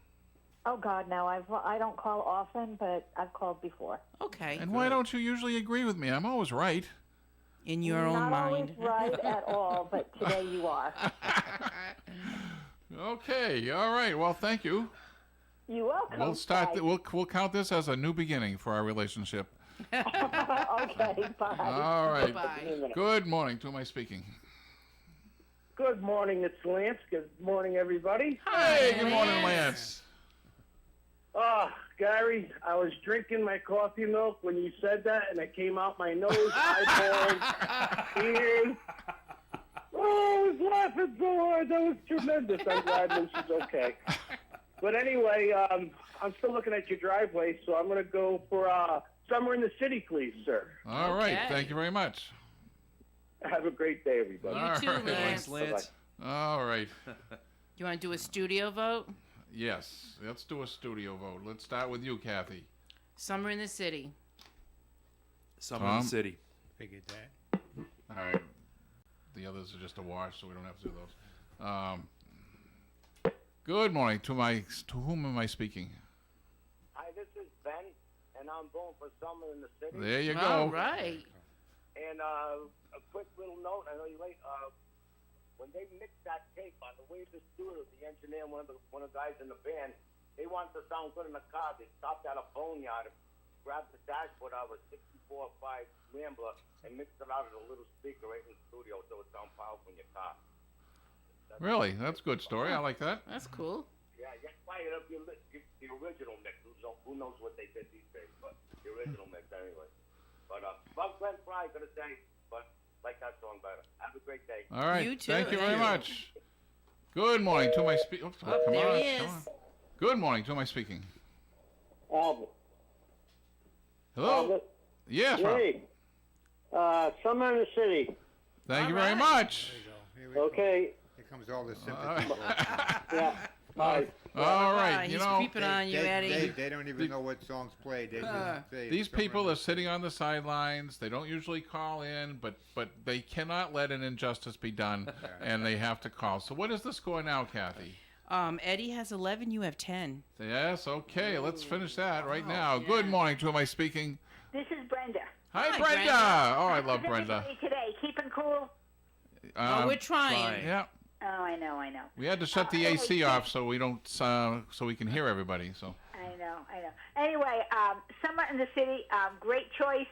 S8: Oh, God, no. I don't call often, but I've called before.
S4: Okay.
S1: And why don't you usually agree with me? I'm always right.
S4: In your own
S8: Not
S4: mind.
S8: always right at all, but today you are.
S1: Okay. All right. Well, thank you.
S8: You're welcome.
S1: We'll start.
S8: Bye.
S1: We'll count this as a new beginning for our relationship.
S8: Okay, bye.
S1: All right.
S8: Bye.
S1: Good morning. To whom am I speaking?
S22: Good morning, it's Lance. Good morning, everybody.
S1: Hey, good morning, Lance.
S22: Gary, I was drinking my coffee milk when you said that, and it came out my nose, eyeballs, ears. Oh, I was laughing so hard. That was tremendous. I'm glad that she's okay. But anyway, I'm still looking at your driveway, so I'm going to go for Summer in the City, please, sir.
S1: All right. Thank you very much.
S22: Have a great day, everybody.
S4: You too, Lance.
S22: Bye-bye.
S1: All right.
S4: You want to do a studio vote?
S1: Yes. Let's do a studio vote. Let's start with you, Kathy.
S4: Summer in the City.
S10: Summer in
S1: Tom?
S10: the City.
S5: Figured that.
S1: All right. The others are just a wash, so we don't have to do those. Good morning. To whom am I speaking?
S23: Hi, this is Ben, and I'm voting for Summer in the City.
S1: There you go.
S4: All right.
S23: And a quick little note, I know you're late. When they mixed that tape on the way to the studio, the engineer and one of the guys in the band, they wanted to sound good in the car. They stopped at a boneyard and grabbed the dashboard out of a 64.5 Rambler and mixed it out of a little speaker right in the studio so it sounds powerful in your car.
S1: Really? That's a good story. I like that.
S4: That's cool.
S23: Yeah, you fire up the original mix. Who knows what they did these days, but the original mix anyway. But love Glenn Fry, gonna say, but like that song better. Have a great day.
S1: All right.
S4: You too.
S1: Thank you very much. Good morning. To my speaking. Oh, come
S4: there
S1: on.
S4: he is.
S1: Come on. Good morning. To my speaking.
S22: Albert.
S1: Hello.
S22: Albert.
S1: Yes. Rob.
S22: Hey. Summer in the City.
S1: Thank you very much.
S22: Okay.
S5: Here comes all the sympathy.
S22: Yeah. Bye.
S1: All right.
S4: He's
S1: You know,
S4: creeping on you, Eddie.
S5: They don't even know what songs play. They just say
S1: these
S5: Summer
S1: people
S5: in
S1: are sitting on the sidelines. They don't usually call in, but they cannot let an injustice be done, and they have to call. So what is the score now, Kathy?
S4: Eddie has 11. You have 10.
S1: Yes. Okay. Let's finish that right now. Good morning. To whom am I speaking?
S17: This is Brenda.
S1: Hi, Brenda.
S4: Brenda.
S1: Oh, I love
S17: How's
S1: Brenda.
S17: everybody today? Keeping cool?
S4: We're trying.
S1: Yeah.
S17: Oh, I know.
S1: We had to shut the AC off so we don't so we can hear everybody. So.
S17: I know. Anyway, Summer in the City, great choice,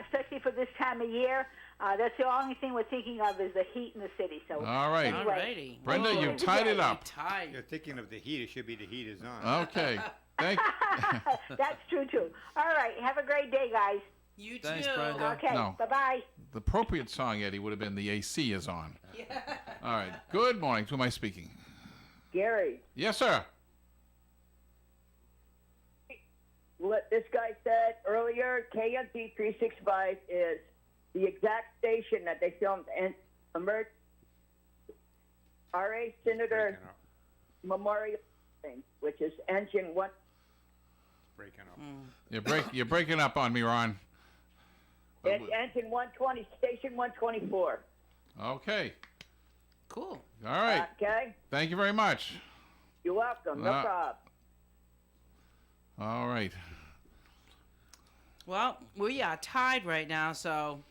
S17: especially for this time of year. That's the only thing we're thinking of is the heat in the city. So.
S1: All right.
S17: Anyway,
S1: Brenda, you tied it up.
S5: You're thinking of the heat. It should be the heat is on.
S1: Okay. Thank.
S17: That's true too. All right. Have a great day, guys.
S4: You too.
S10: Thanks, Brenda.
S17: Okay.
S1: No.
S17: Bye-bye.
S1: The appropriate song, Eddie, would have been "The AC Is On." All right. Good morning. To whom am I speaking?
S22: Gary,
S1: Yes, sir.
S12: What this guy said earlier, KMT 365 is the exact station that they filmed R.A. Senator Memorial thing, which is Engine 1.
S5: Breaking up.
S1: You're breaking up on me, Ron.
S12: It's Engine 120, Station 124.
S1: Okay.
S4: Cool.
S1: All right.
S12: Okay?
S1: Thank you very much.
S12: You're welcome. No problem.
S1: All right.
S4: Well, we are tied right now, so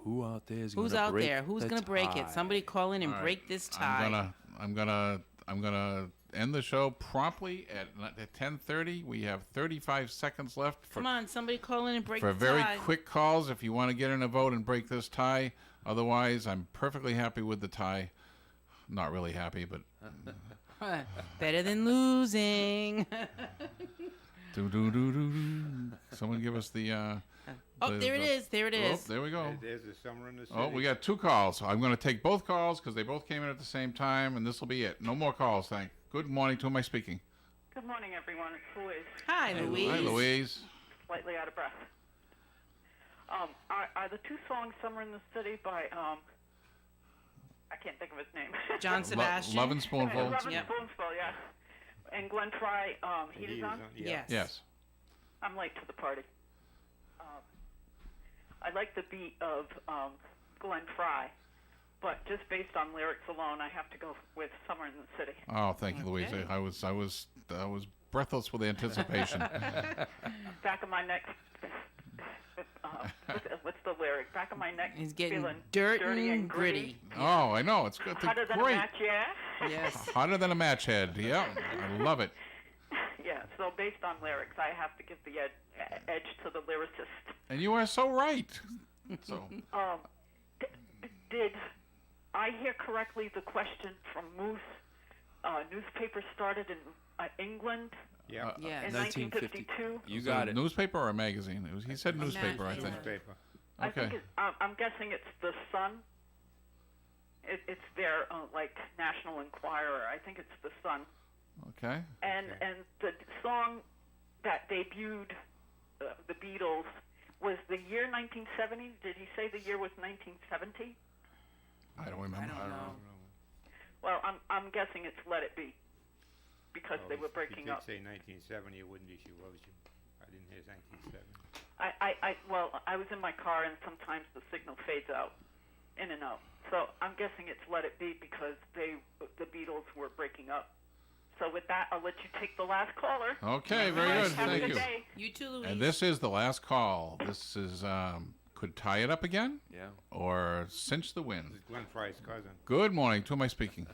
S10: Who out there is
S4: who's
S10: gonna
S4: out
S10: break
S4: there? Who's
S10: the
S4: going to break it?
S10: tie?
S4: Somebody call in and
S1: All right.
S4: break this tie.
S1: I'm gonna end the show promptly at 10:30. We have 35 seconds left for
S4: Come on, somebody call in and break
S1: for
S4: the
S1: very
S4: tie.
S1: quick calls if you want to get in a vote and break this tie. Otherwise, I'm perfectly happy with the tie. Not really happy, but
S4: Better than losing.
S1: Someone give us the.
S4: There it is. There it is.
S1: Oh, there we go.
S5: There's the Summer in the City.
S1: Oh, we got 2 calls. I'm going to take both calls because they both came in at the same time, and this will be it. No more calls, thank. Good morning. To whom am I speaking?
S24: Good morning, everyone. It's Louise.
S4: Hi, Louise.
S1: Hi, Louise.
S2: slightly out of breath. Are the two songs "Summer in the City" by I can't think of his name.
S4: John Sebastian.
S1: Love and Spoonful.
S2: Love and Spoonful, yeah. And Glenn Fry, Heat Is On?
S4: Yes.
S1: Yes.
S2: I'm late to the party. I like the beat of Glenn Fry, but just based on lyrics alone, I have to go with "Summer in the City."
S1: Oh, thank you, Louise. I was breathless with anticipation.
S2: Back of my neck. What's the lyric? Back of my neck.
S4: He's getting
S2: feeling
S4: dirty and gritty.
S1: Oh, I know. It's good.
S2: Hotter than
S1: Great.
S2: a match, yeah?
S4: Yes.
S1: Hotter than a match head. Yeah, I love it.
S2: Yeah, so based on lyrics, I have to give the edge to the lyricist.
S1: And you are so right. So.
S2: Did I hear correctly the question from Moose? Newspaper started in England
S5: Yeah.
S2: in 1952.
S10: You got it.
S1: Newspaper or a magazine? He said newspaper, I think.
S5: Newspaper.
S2: I think I'm guessing it's the Sun. It's their like National Enquirer. I think it's the Sun.
S1: Okay.
S2: And the song that debuted the Beatles was the year 1970. Did he say the year was 1970?
S1: I don't remember.
S4: I don't know.
S2: Well, I'm guessing it's Let It Be because they were breaking up.
S5: If you did say 1970, it wouldn't be She Loves You. I didn't hear 1970.
S2: I was in my car and sometimes the signal fades out, in and out. So I'm guessing it's Let It Be because the Beatles were breaking up. So with that, I'll let you take the last caller.
S1: Okay, very good.
S2: Have a
S1: Thank
S2: good
S1: you.
S2: day.
S4: You too, Louise.
S1: And this is the last call. This is could tie it up again.
S10: Yeah.
S1: Or cinch the win.
S5: This is Glenn Fry's cousin.
S1: Good morning. To whom am I speaking?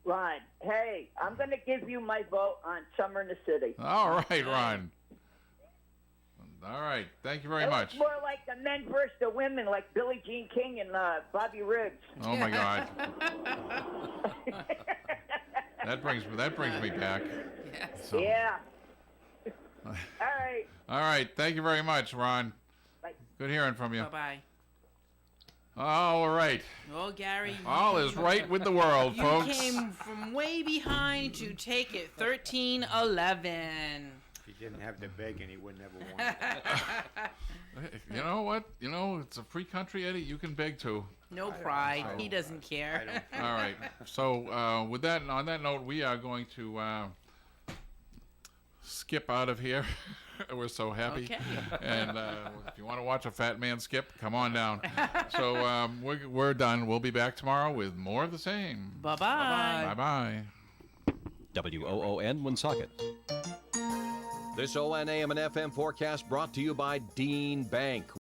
S12: Ron, hey, I'm going to give you my vote on Summer in the City.
S1: All right, Ron. All right. Thank you very much.
S12: It's more like the men versus the women, like Billie Jean King and Bobby Riggs.
S1: Oh my God. That brings me back.
S4: Yes.
S1: So-
S12: Yeah. All right.
S1: All right. Thank you very much, Ron.
S12: Bye.
S1: Good hearing from you.
S4: Bye-bye.
S1: All right.
S4: Oh, Gary.
S1: All is right with the world,
S4: You
S1: folks.
S4: came from way behind to take it 13-11.
S5: If he didn't have to beg, and he would never won.
S1: You know what? You know, it's a free country, Eddie. You can beg too.
S4: No pride. He doesn't care.
S1: All right. So with that, on that note, we are going to skip out of here. We're so happy.
S4: Okay.
S1: And if you want to watch a fat man skip, come on down. So we're done. We'll be back tomorrow with more of the same.
S4: Bye-bye.
S1: Bye-bye.
S19: WOON Woonsocket. This ON AM and FM forecast brought to you by Dean Bank.